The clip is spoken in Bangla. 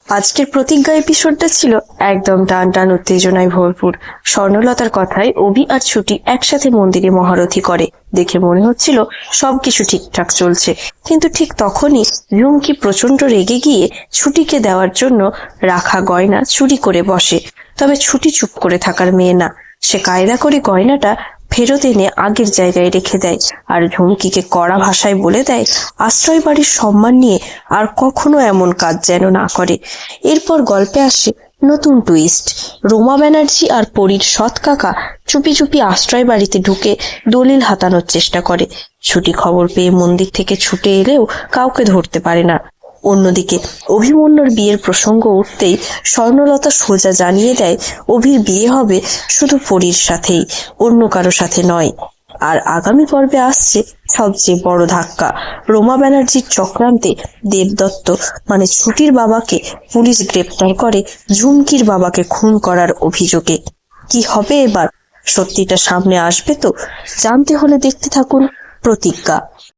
আজকের প্রতিজ্ঞা এপিসোডটা ছিল একদম টান টান উত্তেজনায় ভরপুর। স্বর্ণলতার কথায় অভি আর ছুটি একসাথে মন্দিরে মহারথী করে দেখে মনে হচ্ছিল সবকিছু ঠিকঠাক চলছে, কিন্তু ঠিক তখনই ঝুমকি প্রচন্ড রেগে গিয়ে ছুটিকে দেওয়ার জন্য রাখা গয়না চুরি করে বসে। তবে ছুটি চুপ করে থাকার মেয়ে না, সে কায়দা করে গয়নাটা ফেরত এনে আগের জায়গায় রেখে দেয় আর ঝুমকিকে কড়া ভাষায় বলে দেয় আশ্রয় বাড়ির সম্মান নিয়ে আর কখনো এমন কাজ যেন না করে। এরপর গল্পে আসে নতুন টুইস্ট। রোমা ব্যানার্জি আর পরীর সৎ কাকা চুপি চুপি আশ্রয় বাড়িতে ঢুকে দলিল হাতানোর চেষ্টা করে। ছুটি খবর পেয়ে মন্দির থেকে ছুটে এলেও কাউকে ধরতে পারে না। অন্যদিকে অভিমন্যুর বিয়ের প্রসঙ্গ উঠতেই স্বর্ণলতা সোজা জানিয়ে দেয় অভির বিয়ে হবে শুধু পরীর সাথেই, অন্য কারো সাথে নয়। আর আগামী পর্বে আসছে সবচেয়ে বড় ধাক্কা। রোমা ব্যানার্জির চক্রান্তে দেবদত্ত মানে ছুটির বাবাকে পুলিশ গ্রেপ্তার করে ঝুমকির বাবাকে খুন করার অভিযোগে। কি হবে এবার? সত্যিটা সামনে আসবে তো? জানতে হলে দেখতে থাকুন প্রতিজ্ঞা।